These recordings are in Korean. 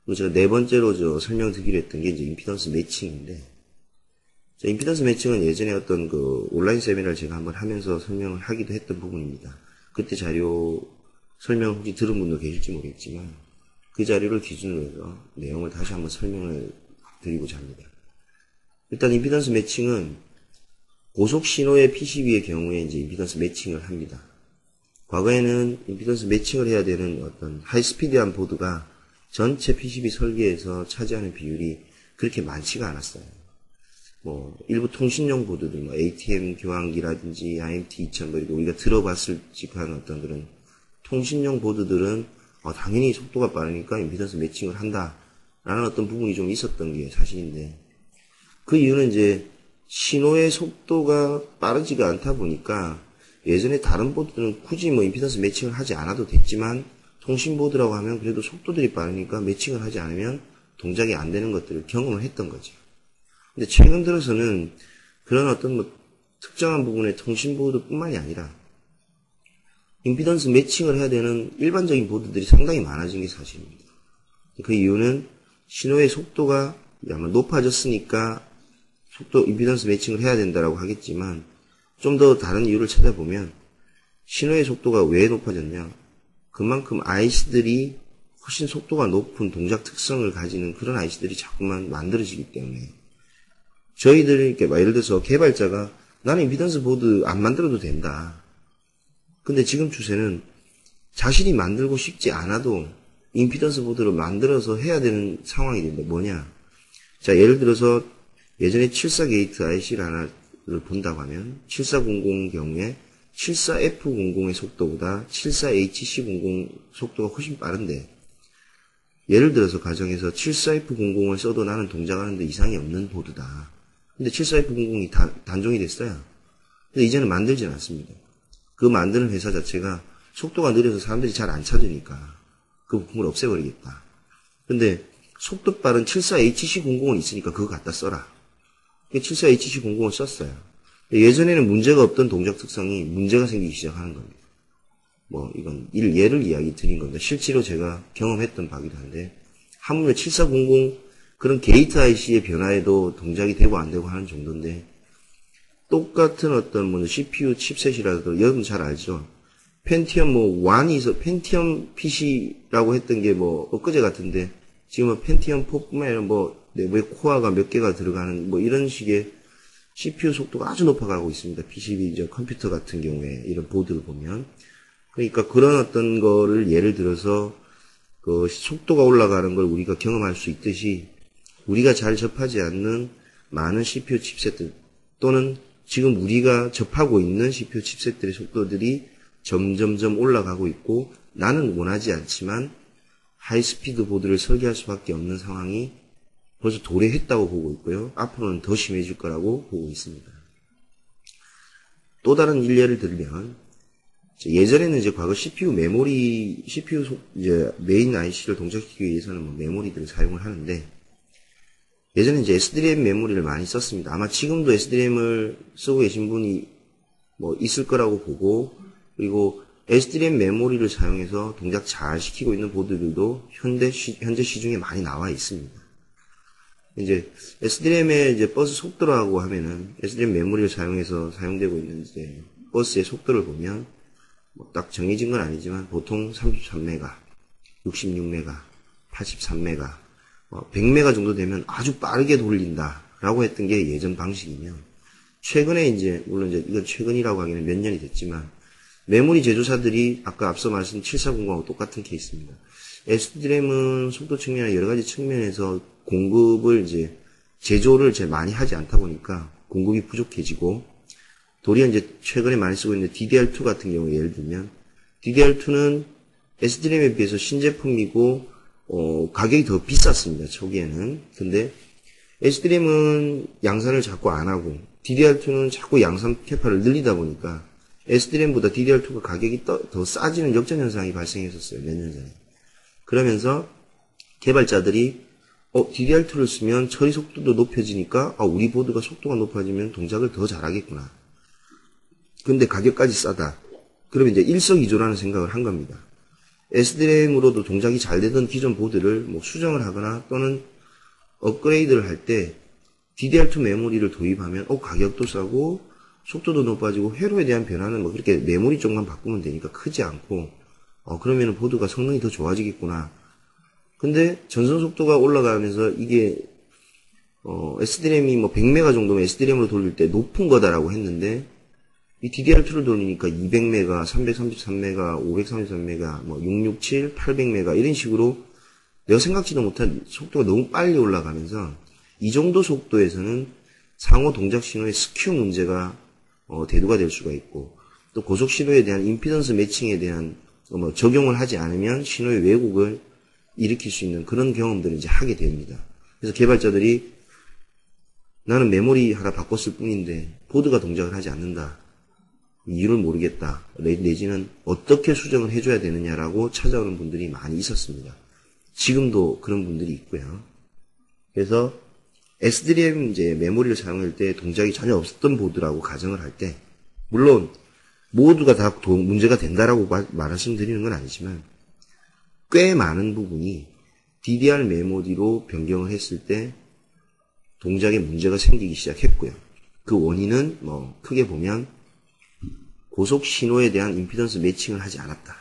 그리고 제가 네 번째로 설명드리기로 했던 게 이제 임피던스 매칭인데, 임피던스 매칭은 예전에 어떤 그 온라인 세미나를 제가 한번 하면서 설명을 하기도 했던 부분입니다. 그때 자료 설명 혹시 들은 분도 계실지 모르겠지만, 그 자료를 기준으로 해서 내용을 다시 한번 설명을 드리고자 합니다. 일단 임피던스 매칭은 고속 신호의 PCB의 경우에 이제 임피던스 매칭을 합니다. 과거에는 임피던스 매칭을 해야 되는 어떤 하이스피드한 보드가 전체 PCB 설계에서 차지하는 비율이 그렇게 많지가 않았어요. 일부 통신용 보드들, ATM 교환기라든지 IMT 2000, 이렇게 우리가 들어봤을 직한 어떤 그런 통신용 보드들은 당연히 속도가 빠르니까 임피던스 매칭을 한다라는 어떤 부분이 좀 있었던 게 사실인데, 그 이유는 이제 신호의 속도가 빠르지가 않다 보니까 예전에 다른 보드들은 굳이 임피던스 매칭을 하지 않아도 됐지만, 통신보드라고 하면 그래도 속도들이 빠르니까 매칭을 하지 않으면 동작이 안 되는 것들을 경험을 했던 거죠. 근데 최근 들어서는 그런 어떤 특정한 부분의 통신보드뿐만이 아니라 임피던스 매칭을 해야 되는 일반적인 보드들이 상당히 많아진 게 사실입니다. 그 이유는 신호의 속도가 아마 높아졌으니까 임피던스 매칭을 해야 된다라고 하겠지만, 좀 더 다른 이유를 찾아보면 신호의 속도가 왜 높아졌냐? 그만큼 IC들이 훨씬 속도가 높은 동작 특성을 가지는 그런 IC들이 자꾸만 만들어지기 때문에, 저희들이 예를 들어서 개발자가 나는 임피던스 보드 안 만들어도 된다. 근데 지금 추세는 자신이 만들고 싶지 않아도 임피던스 보드를 만들어서 해야 되는 상황이 된다. 뭐냐? 자, 예를 들어서 예전에 74 게이트 IC를 하나를 본다고 하면 7400 경우에 74F00의 속도보다 74HC00 속도가 훨씬 빠른데, 예를 들어서 가정에서 74F00을 써도 나는 동작하는데 이상이 없는 보드다. 근데 74F00이 단종이 됐어요. 근데 이제는 만들지는 않습니다. 그 만드는 회사 자체가 속도가 느려서 사람들이 잘 안 찾으니까 그 부품을 없애버리겠다. 근데 속도 빠른 74HC00은 있으니까 그거 갖다 써라. 74HC00을 썼어요. 예전에는 문제가 없던 동작 특성이 문제가 생기기 시작하는 겁니다. 이건 예를 이야기 드린 겁니다. 실제로 제가 경험했던 바기도 한데, 하물며 7400 그런 게이트 IC의 변화에도 동작이 되고 안 되고 하는 정도인데, 똑같은 어떤 CPU 칩셋이라도 여러분 잘 알죠? 펜티엄 1이 펜티엄 PC라고 했던 게 엊그제 같은데, 지금은 펜티엄 4뿐만 아니라 내부에 코어가 몇 개가 들어가는 이런 식의 CPU 속도가 아주 높아가고 있습니다. PCB 컴퓨터 같은 경우에 이런 보드를 보면. 그러니까 그런 어떤 거를 예를 들어서 그 속도가 올라가는 걸 우리가 경험할 수 있듯이, 우리가 잘 접하지 않는 많은 CPU 칩셋들, 또는 지금 우리가 접하고 있는 CPU 칩셋들의 속도들이 점점점 올라가고 있고, 나는 원하지 않지만 하이스피드 보드를 설계할 수밖에 없는 상황이 벌써 도래했다고 보고 있고요. 앞으로는 더 심해질 거라고 보고 있습니다. 또 다른 일례를 들면, 예전에는 과거 CPU 메모리, 메인 IC를 동작시키기 위해서는 메모리들을 사용을 하는데, 예전에 SDRAM 메모리를 많이 썼습니다. 아마 지금도 SDRAM을 쓰고 계신 분이 있을 거라고 보고, 그리고 SDRAM 메모리를 사용해서 동작 잘 시키고 있는 보드들도 현재 시중에 많이 나와 있습니다. SDRAM의 버스 속도라고 하면은, SDRAM 메모리를 사용해서 사용되고 있는 버스의 속도를 보면, 딱 정해진 건 아니지만, 보통 33메가, 66메가, 83메가, 100메가 정도 되면 아주 빠르게 돌린다라고 했던 게 예전 방식이면, 최근에 물론 이건 최근이라고 하기는 몇 년이 됐지만, 메모리 제조사들이 아까 앞서 말씀 7400하고 똑같은 케이스입니다. SDRAM은 속도 측면이나 여러 가지 측면에서 공급을 제조를 제일 많이 하지 않다 보니까 공급이 부족해지고, 도리어 최근에 많이 쓰고 있는 DDR2 같은 경우 예를 들면, DDR2는 SDRAM에 비해서 신제품이고, 가격이 더 비쌌습니다, 초기에는. 근데 SDRAM은 양산을 자꾸 안 하고, DDR2는 자꾸 양산 캐파를 늘리다 보니까, SDRAM보다 DDR2가 가격이 더 싸지는 역전현상이 발생했었어요, 몇 년 전에. 그러면서 개발자들이 DDR2를 쓰면 처리 속도도 높여지니까 우리 보드가 속도가 높아지면 동작을 더 잘하겠구나. 근데 가격까지 싸다. 그러면 일석이조라는 생각을 한 겁니다. SDRAM으로도 동작이 잘 되던 기존 보드를 뭐 수정을 하거나 또는 업그레이드를 할 때 DDR2 메모리를 도입하면 가격도 싸고 속도도 높아지고 회로에 대한 변화는 뭐 그렇게 메모리 쪽만 바꾸면 되니까 크지 않고 그러면 보드가 성능이 더 좋아지겠구나. 근데 전송 속도가 올라가면서 이게 SDRAM이 뭐 100메가 정도면 SDRAM으로 돌릴 때 높은 거다라고 했는데 이 DDR2를 돌리니까 200메가, 333메가, 533메가, 뭐 667, 800메가 이런 식으로 내가 생각지도 못한 속도가 너무 빨리 올라가면서 이 정도 속도에서는 상호 동작 신호의 스큐 문제가 대두가 될 수가 있고 또 고속 신호에 대한 임피던스 매칭에 대한 적용을 하지 않으면 신호의 왜곡을 일으킬 수 있는 그런 경험들을 이제 하게 됩니다. 그래서 개발자들이 나는 메모리 하나 바꿨을 뿐인데 보드가 동작을 하지 않는다. 이유를 모르겠다. 내지는 어떻게 수정을 해줘야 되느냐라고 찾아오는 분들이 많이 있었습니다. 지금도 그런 분들이 있고요. 그래서 SDRAM 이제 메모리를 사용할 때 동작이 전혀 없었던 보드라고 가정을 할 때, 물론 모두가 다 문제가 된다라고 말씀드리는 건 아니지만 꽤 많은 부분이 DDR 메모리로 변경을 했을 때 동작에 문제가 생기기 시작했고요. 그 원인은 뭐 크게 보면 고속 신호에 대한 임피던스 매칭을 하지 않았다.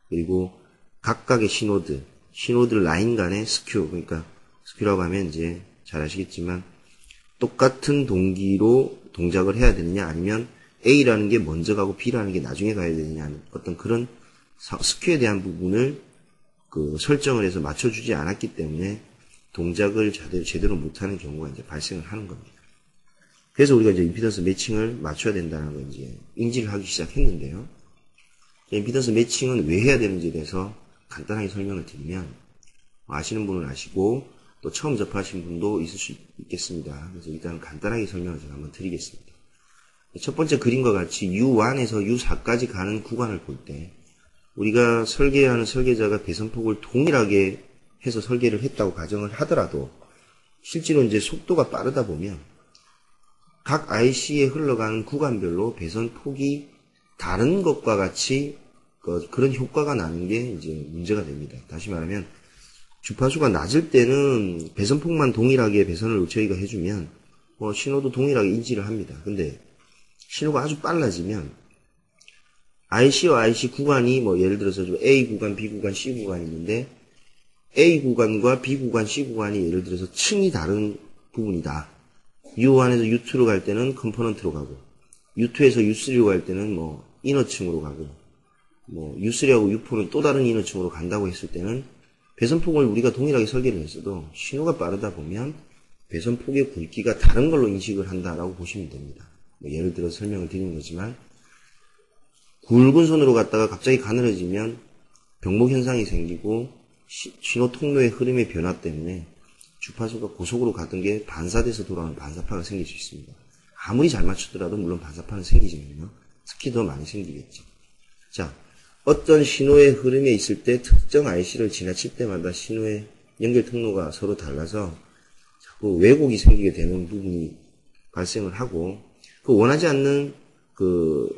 그리고 각각의 신호들 라인 간의 스큐, 그러니까 스큐라고 하면 이제 잘 아시겠지만 똑같은 동기로 동작을 해야 되느냐 아니면 A라는 게 먼저 가고 B라는 게 나중에 가야 되느냐 하는 어떤 그런 스큐에 대한 부분을 설정을 해서 맞춰주지 않았기 때문에 동작을 제대로 못하는 경우가 이제 발생을 하는 겁니다. 그래서 우리가 이제 임피던스 매칭을 맞춰야 된다는 걸 이제 인지를 하기 시작했는데요. 임피던스 매칭은 왜 해야 되는지에 대해서 간단하게 설명을 드리면 아시는 분은 아시고 또 처음 접하신 분도 있을 수 있겠습니다. 그래서 일단 간단하게 설명을 제가 한번 드리겠습니다. 첫 번째 그림과 같이 U1에서 U4까지 가는 구간을 볼 때 우리가 설계하는 설계자가 배선폭을 동일하게 해서 설계를 했다고 가정을 하더라도 실제로 이제 속도가 빠르다 보면 각 IC에 흘러가는 구간별로 배선폭이 다른 것과 같이 그런 효과가 나는 게 이제 문제가 됩니다. 다시 말하면 주파수가 낮을 때는 배선폭만 동일하게 배선을 저희가 해주면 신호도 동일하게 인지를 합니다. 근데 신호가 아주 빨라지면 IC와 IC 구간이 예를 들어서 좀 A 구간, B 구간, C 구간이 있는데 A 구간과 B 구간, C 구간이 예를 들어서 층이 다른 부분이다. U1에서 U2로 갈 때는 컴포넌트로 가고 U2에서 U3로 갈 때는 이너층으로 가고 U3하고 U4는 또 다른 이너층으로 간다고 했을 때는 배선폭을 우리가 동일하게 설계를 했어도 신호가 빠르다 보면 배선폭의 굵기가 다른 걸로 인식을 한다라고 보시면 됩니다. 예를 들어 설명을 드리는 거지만 굵은 선으로 갔다가 갑자기 가늘어지면 병목 현상이 생기고 신호 통로의 흐름의 변화 때문에 주파수가 고속으로 가던 게 반사돼서 돌아오는 반사파가 생길 수 있습니다. 아무리 잘 맞추더라도 물론 반사파는 생기지만요. 특히 더 많이 생기겠죠. 자, 어떤 신호의 흐름에 있을 때 특정 IC를 지나칠 때마다 신호의 연결 통로가 서로 달라서 자꾸 왜곡이 생기게 되는 부분이 발생을 하고 원하지 않는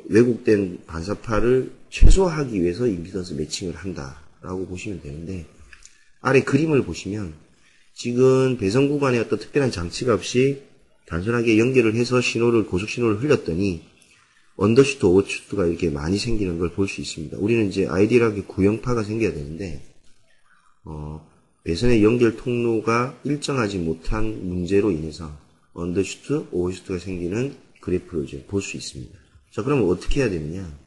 왜곡된 반사파를 최소화하기 위해서 임피던스 매칭을 한다라고 보시면 되는데 아래 그림을 보시면 지금 배선 구간에 어떤 특별한 장치가 없이 단순하게 연결을 해서 고속 신호를 흘렸더니 언더슈트, 오버슈트가 이렇게 많이 생기는 걸 볼 수 있습니다. 우리는 이제 아이디얼하게 구형파가 생겨야 되는데 배선의 연결 통로가 일정하지 못한 문제로 인해서 언더슈트, 오버슈트가 생기는 그래프를 이제 볼 수 있습니다. 자, 그러면 어떻게 해야 되느냐?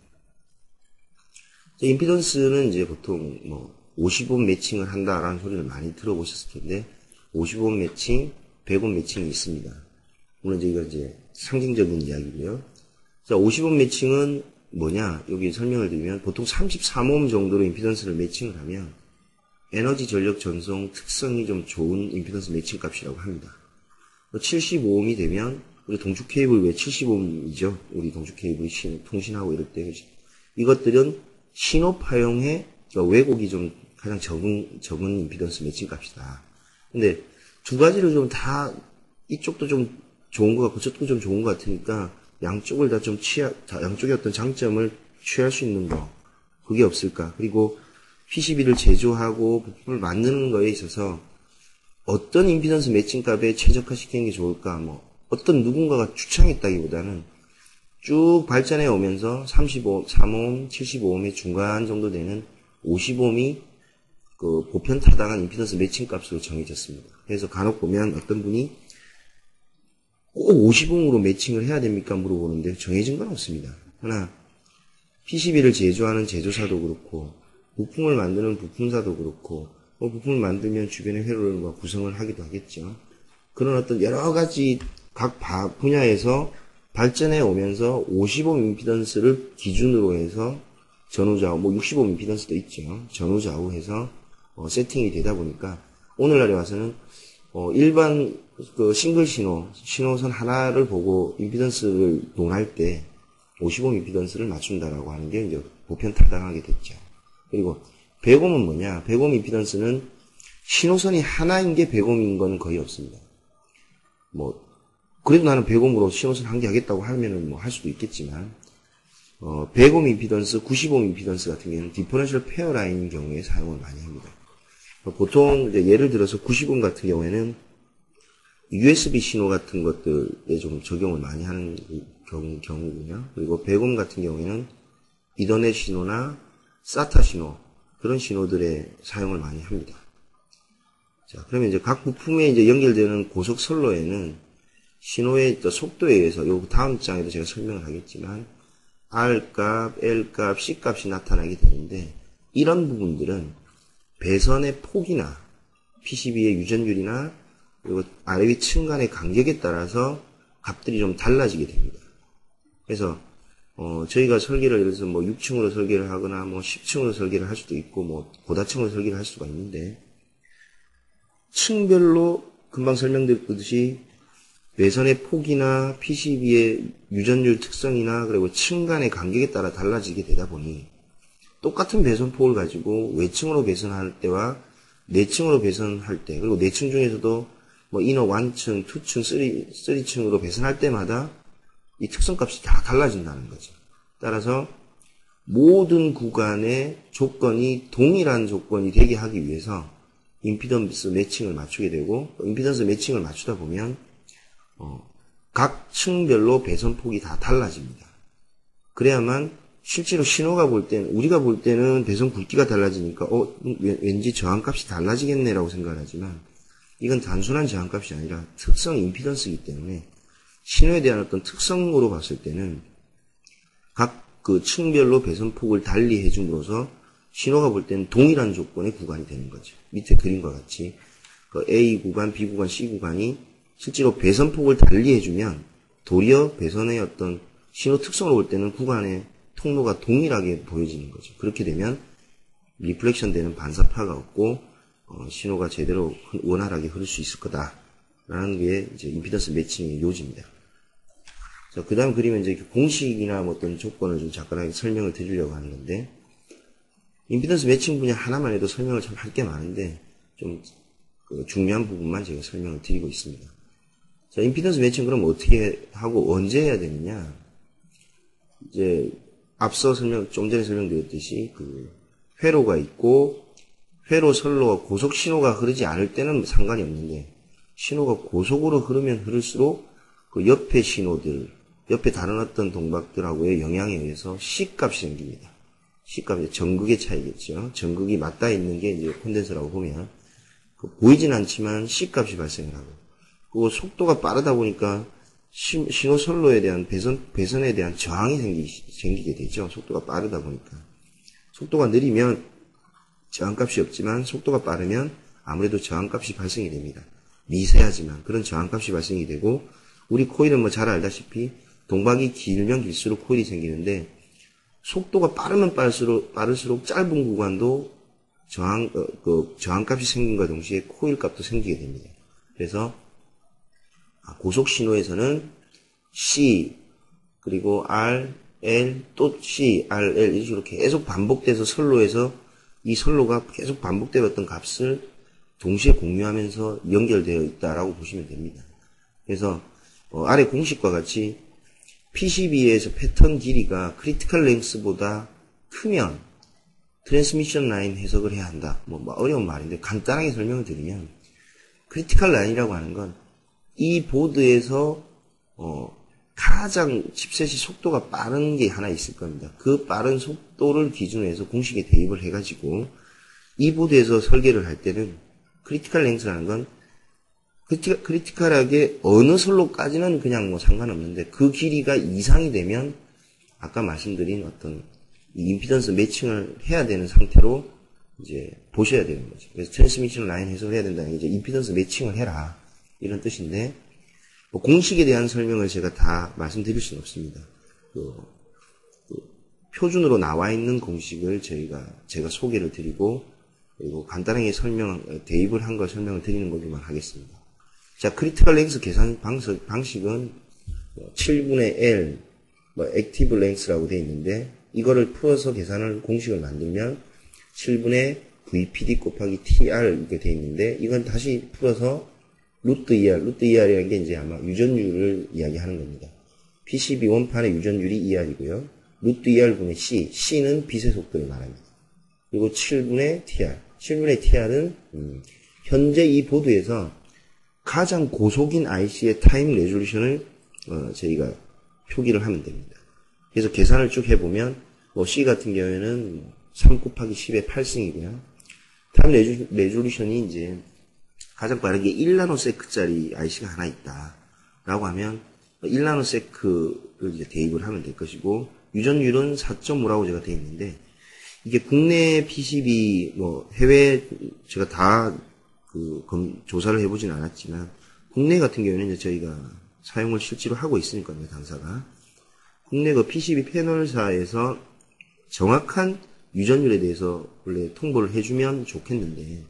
임피던스는 이제 보통 50옴 매칭을 한다라는 소리를 많이 들어보셨을 텐데 50옴 매칭, 100옴 매칭이 있습니다. 물론 이거 이제 상징적인 이야기고요. 자, 50옴 매칭은 뭐냐? 여기 설명을 드리면 보통 33옴 정도로 임피던스를 매칭을 하면 에너지 전력 전송 특성이 좀 좋은 임피던스 매칭 값이라고 합니다. 75옴이 되면 우리 동축 케이블 왜 75옴이죠? 우리 동축 케이블이 통신하고 이럴 때 이것들은 신호 파형에 왜곡이 좀 가장 적은 임피던스 매칭 값이다. 근데 두 가지를 좀 다 이쪽도 좀 좋은 것 같고 저쪽도 좀 좋은 것 같으니까 양쪽을 양쪽의 어떤 장점을 취할 수 있는 거 그게 없을까? 그리고 PCB를 제조하고 부품을 만드는 거에 있어서 어떤 임피던스 매칭 값에 최적화시키는 게 좋을까, 뭐 어떤 누군가가 추천했다기보다는 쭉 발전해 오면서 35, 3옴, 75옴의 중간 정도 되는 55옴이 그 보편 타당한 임피던스 매칭 값으로 정해졌습니다. 그래서 간혹 보면 어떤 분이 꼭 50옴으로 매칭을 해야 됩니까? 물어보는데 정해진 건 없습니다. 하나, PCB를 제조하는 제조사도 그렇고, 부품을 만드는 부품사도 그렇고, 부품을 만들면 주변에 회로를 구성을 하기도 하겠죠. 그런 어떤 여러 가지 각 분야에서 발전해 오면서 50옴 임피던스를 기준으로 해서 전후좌우, 뭐 60옴 임피던스도 있죠. 전후좌우해서 세팅이 되다 보니까 오늘날에 와서는 일반 그 싱글 신호선 하나를 보고 임피던스를 논할 때 50옴 임피던스를 맞춘다라고 하는 게 이제 보편 타당하게 됐죠. 그리고 100옴은 뭐냐? 100옴 임피던스는 신호선이 하나인 게 100옴인 건 거의 없습니다. 뭐 그래도 나는 100옴으로 신호선 한 개 하겠다고 하면은 뭐 할 수도 있겠지만 100옴 임피던스, 90옴 임피던스 같은 경우는 디퍼런셜 페어 라인인 경우에 사용을 많이 합니다. 보통 이제 예를 들어서 90옴 같은 경우에는 USB 신호 같은 것들에 좀 적용을 많이 하는 경우고요. 그리고 100옴 같은 경우에는 이더넷 신호나 SATA 신호, 그런 신호들에 사용을 많이 합니다. 자, 그러면 이제 각 부품에 이제 연결되는 고속 선로에는 신호의 속도에 의해서 요 다음 장에도 제가 설명을 하겠지만 R값, L값, C값이 나타나게 되는데 이런 부분들은 배선의 폭이나 PCB의 유전율이나 그리고 아래 위 층 간의 간격에 따라서 값들이 좀 달라지게 됩니다. 그래서 저희가 설계를 예를 들어서 뭐 6층으로 설계를 하거나 뭐 10층으로 설계를 할 수도 있고 뭐 고다층으로 설계를 할 수가 있는데 층별로 금방 설명드렸듯이 배선의 폭이나 PCB의 유전율 특성이나 그리고 층 간의 간격에 따라 달라지게 되다 보니 똑같은 배선폭을 가지고 외층으로 배선할 때와 내층으로 배선할 때 그리고 내층 중에서도 뭐 이너 1층, 2층, 3층으로 배선할 때마다 이 특성값이 다 달라진다는 거죠. 따라서 모든 구간의 조건이 동일한 조건이 되게 하기 위해서 임피던스 매칭을 맞추게 되고 임피던스 매칭을 맞추다 보면 각 층별로 배선폭이 다 달라집니다. 그래야만 실제로 신호가 볼 때는 우리가 볼 때는 배선 굵기가 달라지니까 왠지 저항값이 달라지겠네라고 생각을 하지만 이건 단순한 저항값이 아니라 특성 임피던스이기 때문에 신호에 대한 어떤 특성으로 봤을 때는 각 그 층별로 배선폭을 달리 해줌으로써 신호가 볼 때는 동일한 조건의 구간이 되는 거죠. 밑에 그림과 같이 그 A 구간, B 구간, C 구간이 실제로 배선폭을 달리 해주면 도리어 배선의 어떤 신호 특성으로 볼 때는 구간의 통로가 동일하게 보여지는 거죠. 그렇게 되면 리플렉션 되는 반사파가 없고 신호가 제대로 원활하게 흐를 수 있을 거다라는 게 이제 임피던스 매칭의 요지입니다. 자, 그 다음 그림은 이제 공식이나 뭐 어떤 조건을 좀 간단하게 설명을 드리려고 하는 건데, 임피던스 매칭 분야 하나만 해도 설명을 참 할 게 많은데, 좀 중요한 부분만 제가 설명을 드리고 있습니다. 자, 임피던스 매칭 그럼 어떻게 하고 언제 해야 되느냐? 이제 앞서 좀 전에 설명드렸듯이 그 회로가 있고, 회로 선로가 고속 신호가 흐르지 않을 때는 상관이 없는데, 신호가 고속으로 흐르면 흐를수록 그 옆에 신호들, 옆에 다른 어떤 동박들하고의 영향에 의해서 C값이 생깁니다. C값이 전극의 차이겠죠. 전극이 맞닿아 있는 게 이제 콘덴서라고 보면 보이진 않지만 C값이 발생을 하고, 그리고 속도가 빠르다 보니까 신호 선로에 대한 배선에 대한 저항이 생기게 되죠. 속도가 빠르다 보니까. 속도가 느리면 저항값이 없지만 속도가 빠르면 아무래도 저항값이 발생이 됩니다. 미세하지만 그런 저항값이 발생이 되고, 우리 코일은 뭐 잘 알다시피 동박이 길면 길수록 코일이 생기는데 속도가 빠르면 빠를수록 짧은 구간도 저항값이 생긴과 동시에 코일 값도 생기게 됩니다. 그래서 고속 신호에서는 C 그리고 R, L 또 C, R, L 이런 식으로 계속 반복돼서 선로에서 이 선로가 계속 반복되었던 값을 동시에 공유하면서 연결되어 있다라고 보시면 됩니다. 그래서 아래 공식과 같이 PCB에서 패턴 길이가 크리티컬 랭스보다 크면 트랜스미션 라인 해석을 해야 한다. 뭐 어려운 말인데 간단하게 설명을 드리면 크리티컬 라인이라고 하는 건 이 보드에서 가장 칩셋이 속도가 빠른 게 하나 있을 겁니다. 그 빠른 속도를 기준으로 해서 공식에 대입을 해가지고 이 보드에서 설계를 할 때는 크리티컬 랭스라는 건 크리티컬하게 어느 선로까지는 그냥 뭐 상관없는데 그 길이가 이상이 되면 아까 말씀드린 어떤 이 임피던스 매칭을 해야 되는 상태로 이제 보셔야 되는 거죠. 그래서 트랜스미션 라인 해석을 해야 된다는 게 이제 임피던스 매칭을 해라 이런 뜻인데 뭐 공식에 대한 설명을 제가 다 말씀드릴 수는 없습니다. 표준으로 나와 있는 공식을 제가 소개를 드리고 그리고 간단하게 대입을 한 걸 설명을 드리는 걸로만 하겠습니다. 자, 크리티컬 랭스 계산 방식은 7분의 L, 액티브 랭스라고 되어 있는데 이거를 풀어서 공식을 만들면 7분의 VPD 곱하기 TR 이렇게 되어 있는데 이건 다시 풀어서 루트 ER이라는 게 이제 아마 유전율을 이야기하는 겁니다. PCB 원판의 유전율이 ER이고요. 루트 ER분의 C는 빛의 속도를 말합니다. 그리고 7분의 TR은 현재 이 보드에서 가장 고속인 IC의 타임 레졸루션을 저희가 표기를 하면 됩니다. 그래서 계산을 쭉 해보면 C 같은 경우에는 3 곱하기 10의 8승이고요. 타임 레졸루션이 이제 가장 빠르게 1나노세크짜리 IC가 하나 있다 라고 하면 1나노세크를 이제 대입을 하면 될 것이고 유전율은 4.5라고 제가 되어 있는데 이게 국내 PCB 해외 제가 다 조사를 해보진 않았지만 국내 같은 경우에는 이제 저희가 사용을 실제로 하고 있으니까요, 당사가. 국내 PCB 패널사에서 정확한 유전율에 대해서 원래 통보를 해주면 좋겠는데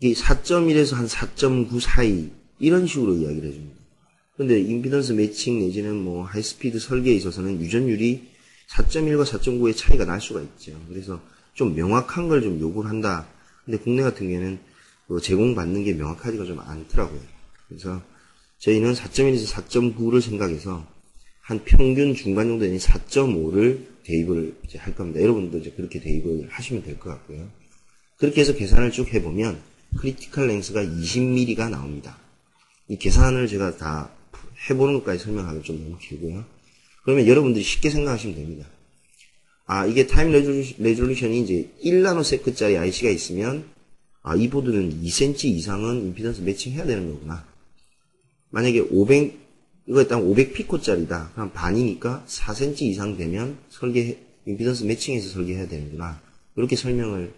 이게 4.1에서 한 4.9 사이 이런 식으로 이야기를 해줍니다. 그런데 임피던스 매칭 내지는 하이스피드 설계에 있어서는 유전율이 4.1과 4.9의 차이가 날 수가 있죠. 그래서 좀 명확한 걸 좀 요구를 한다. 근데 국내 같은 경우에는 제공받는 게 명확하지가 좀 않더라고요. 그래서 저희는 4.1에서 4.9를 생각해서 한 평균 중간 정도 되는 4.5를 대입을 이제 할 겁니다. 여러분도 이제 그렇게 대입을 하시면 될 것 같고요. 그렇게 해서 계산을 쭉 해보면 크리티컬 랭스가 20mm가 나옵니다. 이 계산을 제가 다 해보는 것까지 설명하기 좀 너무 길고요. 그러면 여러분들이 쉽게 생각하시면 됩니다. 이게 타임 레졸루션이 이제 1나노세크짜리 IC가 있으면 이 보드는 2cm 이상은 임피던스 매칭해야 되는 거구나. 만약에 이거 일단 500피코짜리다. 그럼 반이니까 4cm 이상 되면 임피던스 매칭해서 설계해야 되는구나. 이렇게 설명을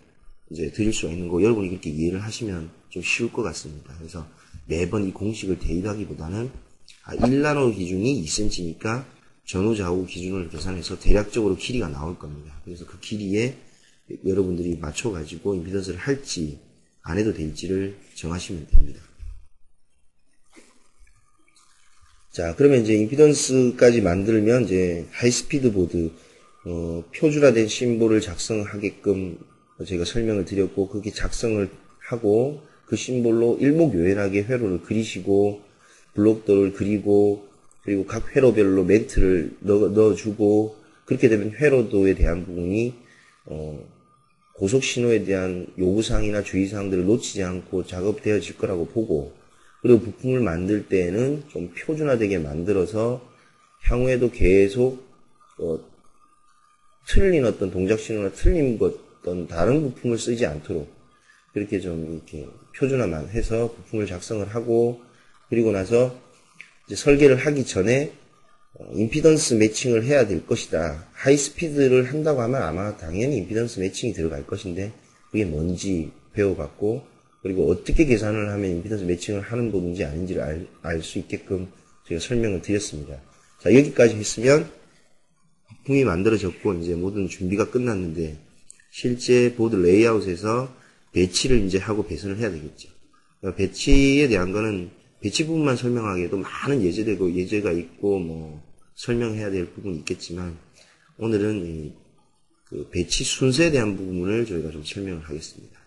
이제 드릴 수가 있는 거, 여러분이 그렇게 이해를 하시면 좀 쉬울 것 같습니다. 그래서 매번 이 공식을 대입하기보다는 1나노 기준이 2cm니까 전후 좌우 기준을 계산해서 대략적으로 길이가 나올 겁니다. 그래서 그 길이에 여러분들이 맞춰가지고 임피던스를 할지 안 해도 될지를 정하시면 됩니다. 자, 그러면 이제 임피던스까지 만들면 이제 하이스피드 보드 표준화된 심볼을 작성하게끔 제가 설명을 드렸고, 그렇게 작성을 하고 그 심볼로 일목요연하게 회로를 그리시고 블록들을 그리고 그리고 각 회로별로 멘트를 넣어주고, 그렇게 되면 회로도에 대한 부분이 고속 신호에 대한 요구사항이나 주의사항들을 놓치지 않고 작업되어질 거라고 보고, 그리고 부품을 만들 때에는 좀 표준화되게 만들어서 향후에도 계속 틀린 어떤 동작 신호나 틀린 어떤 다른 부품을 쓰지 않도록 그렇게 좀 이렇게 표준화만 해서 부품을 작성을 하고, 그리고 나서 이제 설계를 하기 전에 임피던스 매칭을 해야 될 것이다. 하이스피드를 한다고 하면 아마 당연히 임피던스 매칭이 들어갈 것인데 그게 뭔지 배워봤고, 그리고 어떻게 계산을 하면 임피던스 매칭을 하는 부분인지 아닌지를 알 수 있게끔 제가 설명을 드렸습니다. 자, 여기까지 했으면 부품이 만들어졌고 이제 모든 준비가 끝났는데 실제 보드 레이아웃에서 배치를 이제 하고 배선을 해야 되겠죠. 그러니까 배치에 대한 거는 배치 부분만 설명하기에도 많은 예제가 있고 설명해야 될 부분이 있겠지만 오늘은 그 배치 순서에 대한 부분을 저희가 좀 설명을 하겠습니다.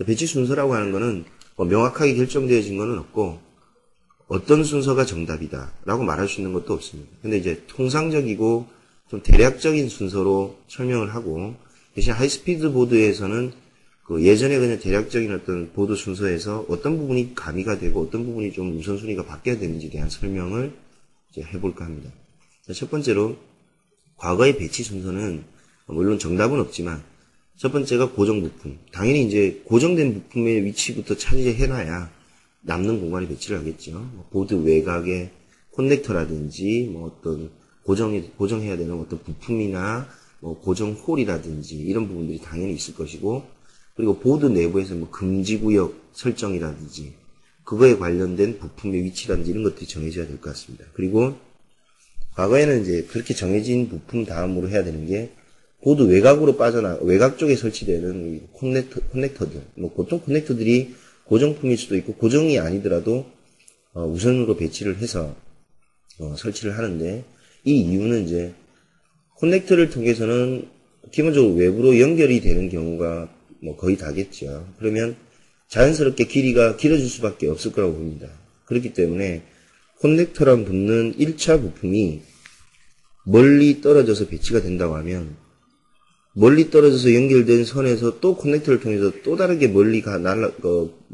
배치 순서라고 하는 거는 명확하게 결정되어진 거는 없고 어떤 순서가 정답이다 라고 말할 수 있는 것도 없습니다. 근데 이제 통상적이고 좀 대략적인 순서로 설명을 하고, 대신 하이스피드 보드에서는 그 예전에 그냥 대략적인 어떤 보드 순서에서 어떤 부분이 가미가 되고 어떤 부분이 좀 우선순위가 바뀌어야 되는지에 대한 설명을 이제 해볼까 합니다. 첫 번째로 과거의 배치 순서는 물론 정답은 없지만 첫 번째가 고정 부품. 당연히 이제 고정된 부품의 위치부터 차지해놔야 남는 공간에 배치를 하겠죠. 보드 외곽에 커넥터라든지 뭐 어떤 고정해야 되는 어떤 부품이나 뭐 고정 홀이라든지 이런 부분들이 당연히 있을 것이고, 그리고 보드 내부에서 뭐 금지구역 설정이라든지 그거에 관련된 부품의 위치라든지 이런 것들이 정해져야 될 것 같습니다. 그리고 과거에는 이제 그렇게 정해진 부품 다음으로 해야 되는 게 보드 외곽으로 외곽 쪽에 설치되는 커넥터들. 뭐 보통 커넥터들이 고정품일 수도 있고 고정이 아니더라도 우선으로 배치를 해서 설치를 하는데, 이 이유는 이제 커넥터를 통해서는 기본적으로 외부로 연결이 되는 경우가 뭐 거의 다겠죠. 그러면 자연스럽게 길이가 길어질 수밖에 없을 거라고 봅니다. 그렇기 때문에 커넥터랑 붙는 1차 부품이 멀리 떨어져서 배치가 된다고 하면 멀리 떨어져서 연결된 선에서 또 커넥터를 통해서 또 다르게 멀리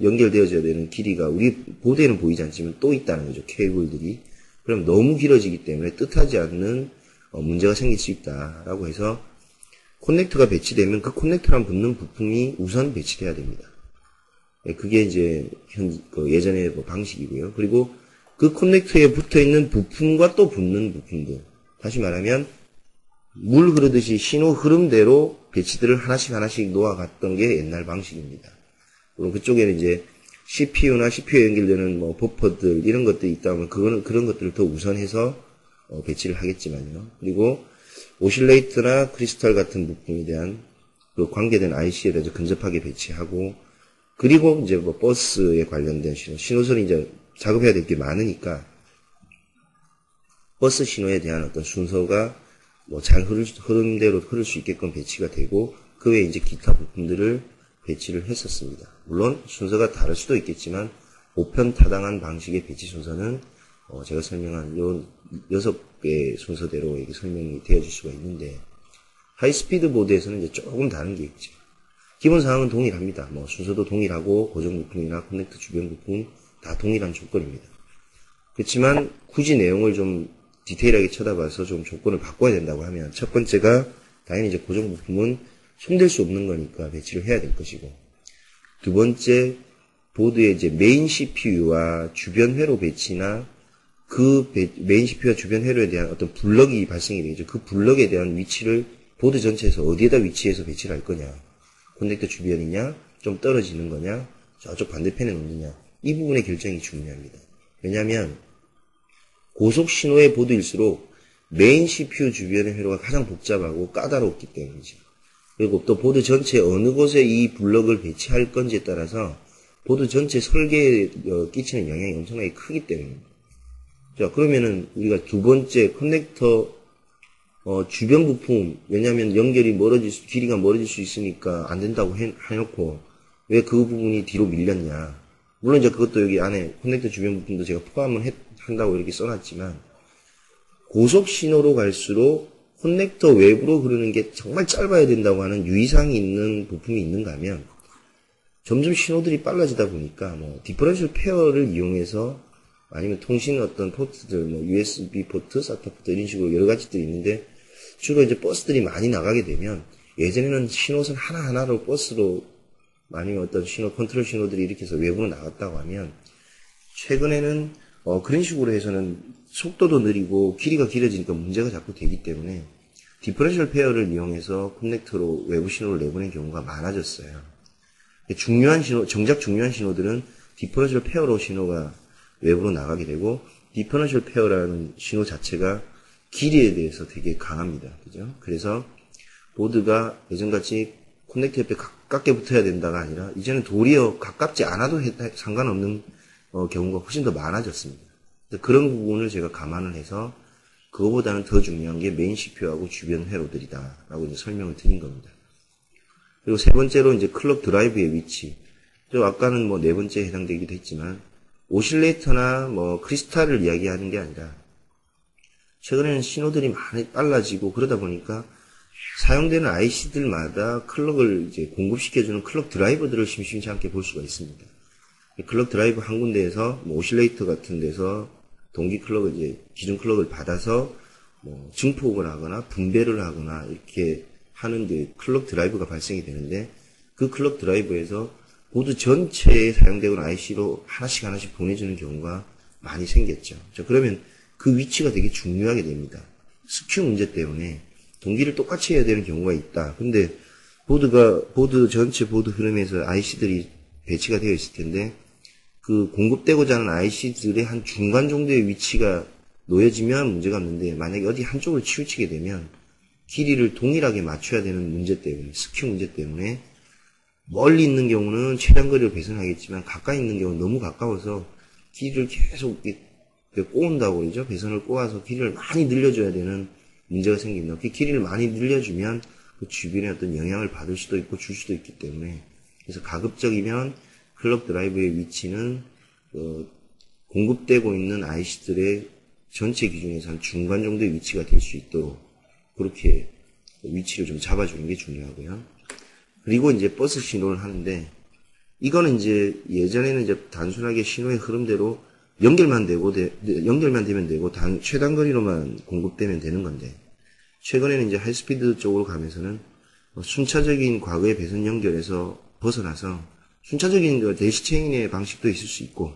연결되어져야 되는 길이가 우리 보드에는 보이지 않지만 또 있다는 거죠. 케이블들이. 그럼 너무 길어지기 때문에 뜻하지 않는 문제가 생길 수 있다라고 해서 커넥터가 배치되면 그 커넥터랑 붙는 부품이 우선 배치돼야 됩니다. 그게 이제 예전의 방식이고요. 그리고 그 커넥터에 붙어 있는 부품과 또 붙는 부품들. 다시 말하면 물 흐르듯이 신호 흐름대로 배치들을 하나씩 놓아갔던 게 옛날 방식입니다. 그리고 그쪽에는 이제 CPU나 CPU에 연결되는 뭐 버퍼들 이런 것들이 있다면 그런 것들을 더 우선해서 배치를 하겠지만요. 그리고 오실레이터나 크리스탈 같은 부품에 대한 그 관계된 IC에 대해서 근접하게 배치하고, 그리고 이제 뭐 버스에 관련된 신호선이 이제 작업해야 될 게 많으니까 버스 신호에 대한 어떤 순서가 뭐 잘 흐름대로 흐를 수 있게끔 배치가 되고, 그 외에 이제 기타 부품들을 배치를 했었습니다. 물론 순서가 다를 수도 있겠지만 보편타당한 방식의 배치 순서는 제가 설명한 요 6개의 순서대로 이렇게 설명이 되어질 수가 있는데, 하이스피드 보드에서는 이제 조금 다른 게 있죠. 기본 사항은 동일합니다. 뭐 순서도 동일하고 고정 부품이나 커넥터 주변 부품 다 동일한 조건입니다. 그렇지만 굳이 내용을 좀 디테일하게 쳐다봐서 좀 조건을 바꿔야 된다고 하면, 첫 번째가 당연히 이제 고정 부품은 손댈 수 없는 거니까 배치를 해야 될 것이고, 두 번째 보드의 이제 메인 CPU와 주변 회로 배치나 메인 CPU와 주변 회로에 대한 어떤 블럭이 발생이 되죠. 그 블럭에 대한 위치를 보드 전체에서 어디에다 위치해서 배치를 할 거냐, 커넥터 주변이냐, 좀 떨어지는 거냐, 저쪽 반대편에 놓느냐, 이 부분의 결정이 중요합니다. 왜냐하면 고속 신호의 보드일수록 메인 CPU 주변의 회로가 가장 복잡하고 까다롭기 때문이죠. 그리고 또 보드 전체 어느 곳에 이 블럭을 배치할 건지에 따라서 보드 전체 설계에 끼치는 영향이 엄청나게 크기 때문입니다. 자, 그러면은 우리가 두 번째 커넥터 주변 부품, 왜냐하면 길이가 멀어질 수 있으니까 안 된다고 해놓고 왜 그 부분이 뒤로 밀렸냐. 물론 이제 그것도 여기 안에 커넥터 주변 부품도 제가 포함을 한다고 이렇게 써놨지만, 고속 신호로 갈수록 커넥터 외부로 흐르는 게 정말 짧아야 된다고 하는 유의사항이 있는 부품이 있는가 하면, 점점 신호들이 빨라지다 보니까 뭐 디퍼런셜 페어를 이용해서 아니면 통신 어떤 포트들, 뭐 USB 포트, SATA 포트 이런 식으로 여러 가지들이 있는데, 주로 이제 버스들이 많이 나가게 되면, 예전에는 신호선 하나하나로 버스로 아니면 어떤 컨트롤 신호들이 이렇게 해서 외부로 나갔다고 하면, 최근에는 그런 식으로 해서는 속도도 느리고 길이가 길어지니까 문제가 자꾸 되기 때문에 디퍼런셜 페어를 이용해서 커넥터로 외부 신호를 내보낸 경우가 많아졌어요. 정작 중요한 신호들은 디퍼런셜 페어로 신호가 외부로 나가게 되고, 디퍼런셜 페어라는 신호 자체가 길이에 대해서 되게 강합니다. 그죠? 그래서 보드가 예전같이 커넥터 옆에 가깝게 붙어야 된다가 아니라 이제는 도리어 가깝지 않아도 상관없는 경우가 훨씬 더 많아졌습니다. 그런 부분을 제가 감안을 해서 그거보다는 더 중요한 게 메인 CPU하고 주변 회로들이다 라고 이제 설명을 드린 겁니다. 그리고 세 번째로 이제 클럭 드라이브의 위치. 아까는 뭐 네 번째에 해당되기도 했지만, 오실레이터나 뭐 크리스탈을 이야기하는 게 아니라 최근에는 신호들이 많이 빨라지고 그러다 보니까 사용되는 IC들마다 클럭을 이제 공급시켜주는 클럭 드라이버들을 심심치 않게 볼 수가 있습니다. 클럭 드라이버 한 군데에서 뭐 오실레이터 같은 데서 동기 클럭을 이제 기준 클럭을 받아서 뭐 증폭을 하거나 분배를 하거나 이렇게 하는 게 클럭 드라이버가 발생이 되는데 그 클럭 드라이버에서 보드 전체에 사용되는 IC로 하나씩 보내주는 경우가 많이 생겼죠. 자, 그러면 그 위치가 되게 중요하게 됩니다. 스큐 문제 때문에 동기를 똑같이 해야 되는 경우가 있다. 근데 보드 전체 보드 흐름에서 IC들이 배치가 되어 있을 텐데 그 공급되고자 하는 IC들의 한 중간 정도의 위치가 놓여지면 문제가 없는데 만약에 어디 한쪽을 치우치게 되면 길이를 동일하게 맞춰야 되는 문제 때문에 스큐 문제 때문에 멀리 있는 경우는 최단 거리를 배선하겠지만 가까이 있는 경우는 너무 가까워서 길이를 계속 꼬은다고 그러죠. 배선을 꼬아서 길이를 많이 늘려줘야 되는 문제가 생긴다. 그 길이를 많이 늘려주면 그 주변에 어떤 영향을 받을 수도 있고 줄 수도 있기 때문에 그래서 가급적이면 클럭 드라이브의 위치는 공급되고 있는 IC들의 전체 기준에서 한 중간 정도의 위치가 될 수 있도록 그렇게 위치를 좀 잡아주는 게 중요하고요. 그리고 이제 버스 신호를 하는데 이거는 이제 예전에는 이제 단순하게 신호의 흐름대로 연결만 되면 되고 최단 거리로만 공급되면 되는 건데 최근에는 이제 하이스피드 쪽으로 가면서는 순차적인 과거의 배선 연결에서 벗어나서 순차적인 대시체인의 방식도 있을 수 있고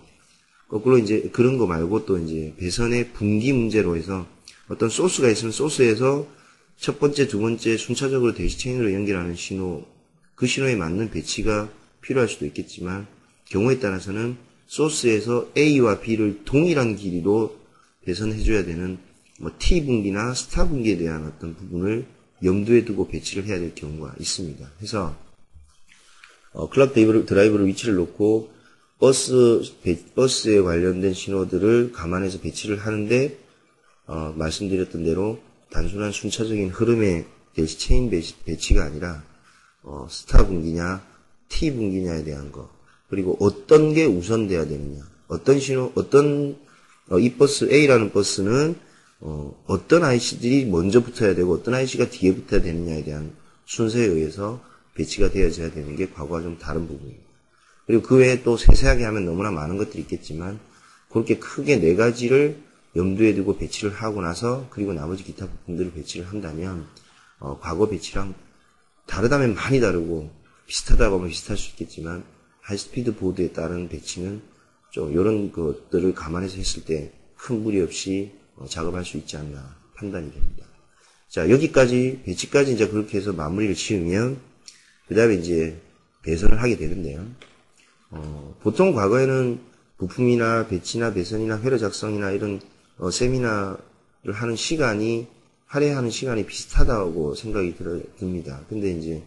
거꾸로 이제 그런 거 말고 또 이제 배선의 분기 문제로 해서 어떤 소스가 있으면 소스에서 첫 번째, 두 번째 순차적으로 대시체인으로 연결하는 신호 그 신호에 맞는 배치가 필요할 수도 있겠지만 경우에 따라서는 소스에서 A와 B를 동일한 길이로 배선해줘야 되는 뭐 T 분기나 스타 분기에 대한 어떤 부분을 염두에 두고 배치를 해야 될 경우가 있습니다. 그래서 클럭 드라이브를 위치를 놓고 버스에 관련된 신호들을 감안해서 배치를 하는데 말씀드렸던 대로 단순한 순차적인 흐름의 대시체인 배치가 아니라 스타 분기냐 T 분기냐에 대한 거 그리고 어떤 게 우선돼야 되느냐 이 버스 A라는 버스는 어떤 IC들이 먼저 붙어야 되고 어떤 IC가 뒤에 붙어야 되느냐에 대한 순서에 의해서 배치가 되어져야 되는 게 과거와 좀 다른 부분입니다. 그리고 그 외에 또 세세하게 하면 너무나 많은 것들이 있겠지만 그렇게 크게 네 가지를 염두에 두고 배치를 하고 나서 그리고 나머지 기타 부품들을 배치를 한다면 과거 배치랑 다르다면 많이 다르고 비슷하다고 하면 비슷할 수 있겠지만 하이스피드 보드에 따른 배치는 좀 이런 것들을 감안해서 했을 때 큰 무리 없이 작업할 수 있지 않나 판단이 됩니다. 자, 여기까지 배치까지 이제 그렇게 해서 마무리를 지으면 그 다음에 이제 배선을 하게 되는데요. 보통 과거에는 부품이나 배치나 배선이나 회로 작성이나 이런 세미나를 하는 시간이 할애하는 시간이 비슷하다고 생각이 듭니다. 근데 이제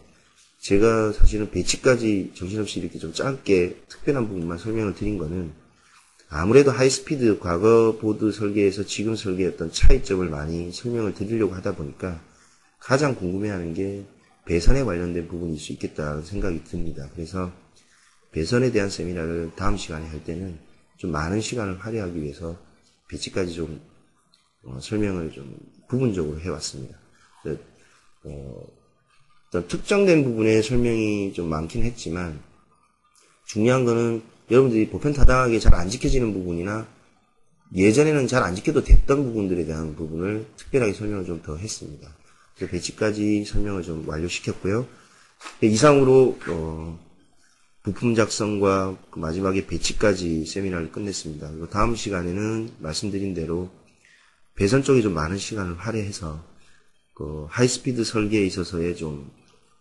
제가 사실은 배치까지 정신없이 이렇게 좀 짧게 특별한 부분만 설명을 드린 거는 아무래도 하이스피드 과거 보드 설계에서 지금 설계의 어떤 차이점을 많이 설명을 드리려고 하다 보니까 가장 궁금해하는 게 배선에 관련된 부분일 수 있겠다는 생각이 듭니다. 그래서 배선에 대한 세미나를 다음 시간에 할 때는 좀 많은 시간을 할애하기 위해서 배치까지 좀 설명을 좀 부분적으로 해왔습니다. 어떤 특정된 부분의 설명이 좀 많긴 했지만 중요한 거는 여러분들이 보편타당하게 잘 안 지켜지는 부분이나 예전에는 잘 안 지켜도 됐던 부분들에 대한 부분을 특별하게 설명을 좀 더 했습니다. 그래서 배치까지 설명을 좀 완료시켰고요. 이상으로 부품 작성과 마지막에 배치까지 세미나를 끝냈습니다. 그리고 다음 시간에는 말씀드린 대로 배선 쪽에 좀 많은 시간을 할애해서 하이스피드 설계에 있어서의 좀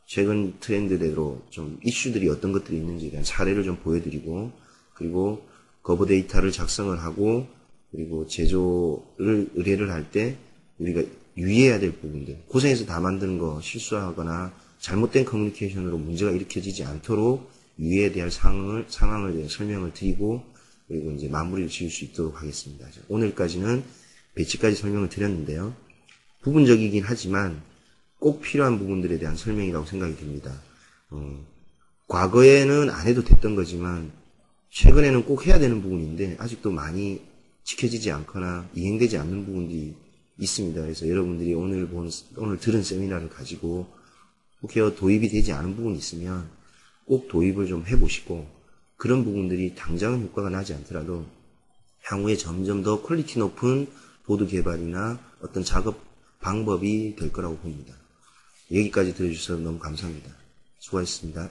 최근 트렌드대로 좀 이슈들이 어떤 것들이 있는지에 대한 사례를 좀 보여드리고 그리고 거버 데이터를 작성을 하고 그리고 제조를 의뢰를 할 때 우리가 유의해야 될 부분들 고생해서 다 만드는 거 실수하거나 잘못된 커뮤니케이션으로 문제가 일으켜지지 않도록 유의해야 될 상황을 대해 설명을 드리고 그리고 이제 마무리를 지을 수 있도록 하겠습니다. 오늘까지는 배치까지 설명을 드렸는데요. 부분적이긴 하지만 꼭 필요한 부분들에 대한 설명이라고 생각이 듭니다. 과거에는 안 해도 됐던 거지만 최근에는 꼭 해야 되는 부분인데 아직도 많이 지켜지지 않거나 이행되지 않는 부분들이 있습니다. 그래서 여러분들이 오늘 들은 세미나를 가지고 혹여 도입이 되지 않은 부분이 있으면 꼭 도입을 좀 해보시고, 그런 부분들이 당장은 효과가 나지 않더라도 향후에 점점 더 퀄리티 높은 보드 개발이나 어떤 작업 방법이 될 거라고 봅니다. 여기까지 들어주셔서 너무 감사합니다. 수고하셨습니다.